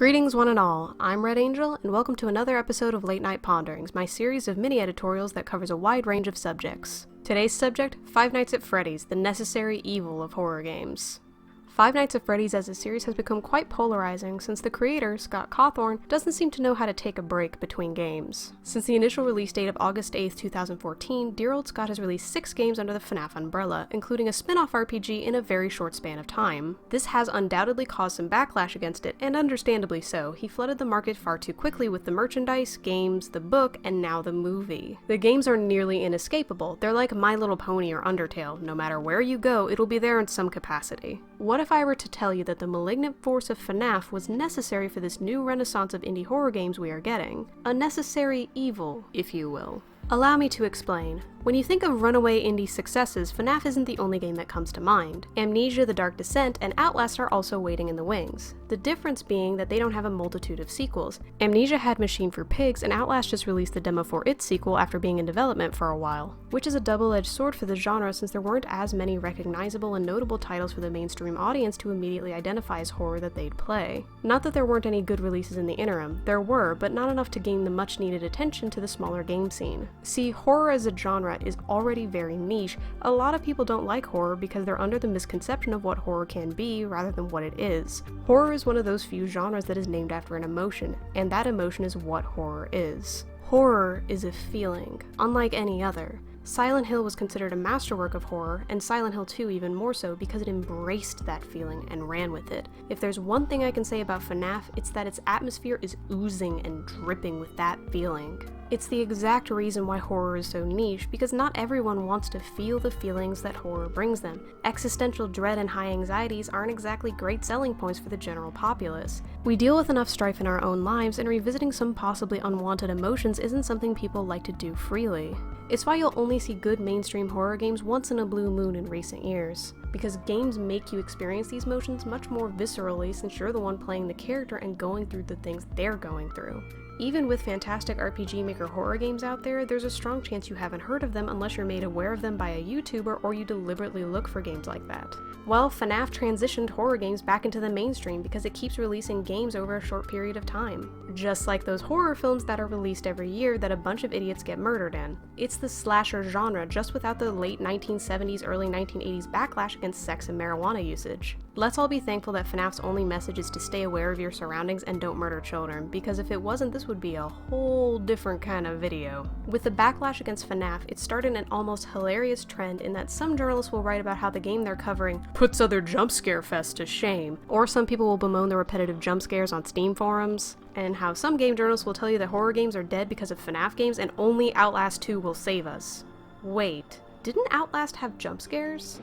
Greetings one and all, I'm Red Angel, and welcome to another episode of Late Night Ponderings, my series of mini-editorials that covers a wide range of subjects. Today's subject, Five Nights at Freddy's, the necessary evil of horror games. Five Nights at Freddy's as a series has become quite polarizing since the creator, Scott Cawthorn, doesn't seem to know how to take a break between games. Since the initial release date of August 8th, 2014, dear old Scott has released 6 games under the FNAF umbrella, including a spin-off RPG in a very short span of time. This has undoubtedly caused some backlash against it, and understandably so. He flooded the market far too quickly with the merchandise, games, the book, and now the movie. The games are nearly inescapable. They're like My Little Pony or Undertale. No matter where you go, it'll be there in some capacity. What if I were to tell you that the malignant force of FNAF was necessary for this new renaissance of indie horror games we are getting? A necessary evil, if you will. Allow me to explain. When you think of runaway indie successes, FNAF isn't the only game that comes to mind. Amnesia, The Dark Descent, and Outlast are also waiting in the wings. The difference being that they don't have a multitude of sequels. Amnesia had Machine for Pigs, and Outlast just released the demo for its sequel after being in development for a while, which is a double-edged sword for the genre since there weren't as many recognizable and notable titles for the mainstream audience to immediately identify as horror that they'd play. Not that there weren't any good releases in the interim, there were, but not enough to gain the much-needed attention to the smaller game scene. See, horror as a genre is already very niche. A lot of people don't like horror because they're under the misconception of what horror can be rather than what it is. Horror is one of those few genres that is named after an emotion, and that emotion is what horror is. Horror is a feeling, unlike any other. Silent Hill was considered a masterwork of horror, and Silent Hill 2 even more so because it embraced that feeling and ran with it. If there's one thing I can say about FNAF, it's that its atmosphere is oozing and dripping with that feeling. It's the exact reason why horror is so niche, because not everyone wants to feel the feelings that horror brings them. Existential dread and high anxieties aren't exactly great selling points for the general populace. We deal with enough strife in our own lives, and revisiting some possibly unwanted emotions isn't something people like to do freely. It's why you'll only see good mainstream horror games once in a blue moon in recent years, because games make you experience these emotions much more viscerally since you're the one playing the character and going through the things they're going through. Even with fantastic RPG Maker horror games out there, there's a strong chance you haven't heard of them unless you're made aware of them by a YouTuber or you deliberately look for games like that. Well, FNAF transitioned horror games back into the mainstream because it keeps releasing games over a short period of time. Just like those horror films that are released every year that a bunch of idiots get murdered in. It's the slasher genre, just without the late 1970s, early 1980s backlash against sex and marijuana usage. Let's all be thankful that FNAF's only message is to stay aware of your surroundings and don't murder children, because if it wasn't, this would be a whole different kind of video. With the backlash against FNAF, it started an almost hilarious trend in that some journalists will write about how the game they're covering puts other jump scare fests to shame, or some people will bemoan the repetitive jump scares on Steam forums, and how some game journalists will tell you that horror games are dead because of FNAF games and only Outlast 2 will save us. Wait, didn't Outlast have jump scares?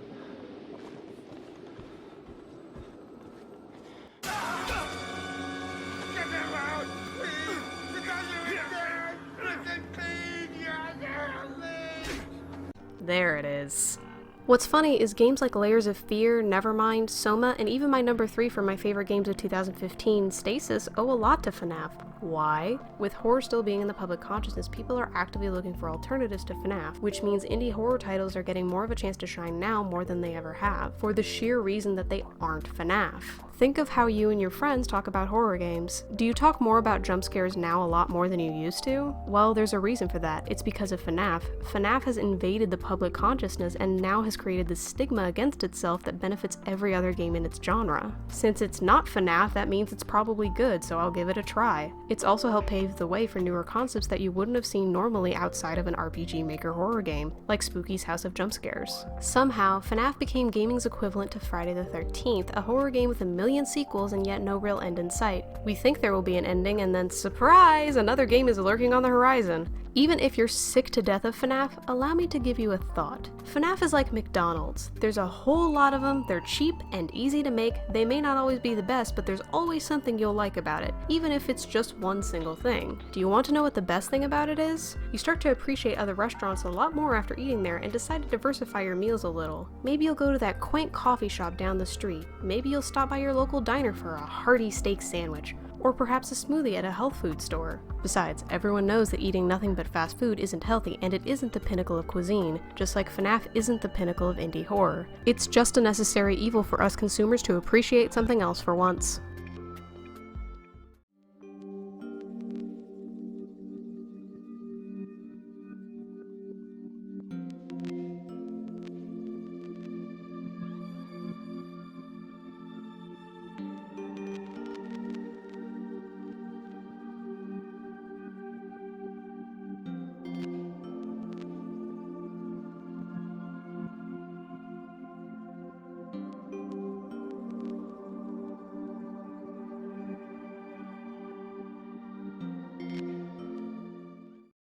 There it is. What's funny is games like Layers of Fear, Nevermind, Soma, and even my number 3 for my favorite games of 2015, Stasis, owe a lot to FNAF. Why? With horror still being in the public consciousness, people are actively looking for alternatives to FNAF, which means indie horror titles are getting more of a chance to shine now more than they ever have, for the sheer reason that they aren't FNAF. Think of how you and your friends talk about horror games. Do you talk more about jump scares now a lot more than you used to? Well, there's a reason for that. It's because of FNAF. FNAF has invaded the public consciousness and now has created this stigma against itself that benefits every other game in its genre. Since it's not FNAF, that means it's probably good, so I'll give it a try. It's also helped pave the way for newer concepts that you wouldn't have seen normally outside of an RPG Maker horror game, like Spooky's House of Jump Scares. Somehow, FNAF became gaming's equivalent to Friday the 13th, a horror game with a million sequels and yet no real end in sight. We think there will be an ending and then surprise, another game is lurking on the horizon. Even if you're sick to death of FNAF, allow me to give you a thought. FNAF is like McDonald's. There's a whole lot of them, they're cheap and easy to make, they may not always be the best, but there's always something you'll like about it, even if it's just one single thing. Do you want to know what the best thing about it is? You start to appreciate other restaurants a lot more after eating there and decide to diversify your meals a little. Maybe you'll go to that quaint coffee shop down the street. Maybe you'll stop by your local diner for a hearty steak sandwich, or perhaps a smoothie at a health food store. Besides, everyone knows that eating nothing but fast food isn't healthy, and it isn't the pinnacle of cuisine, just like FNAF isn't the pinnacle of indie horror. It's just a necessary evil for us consumers to appreciate something else for once.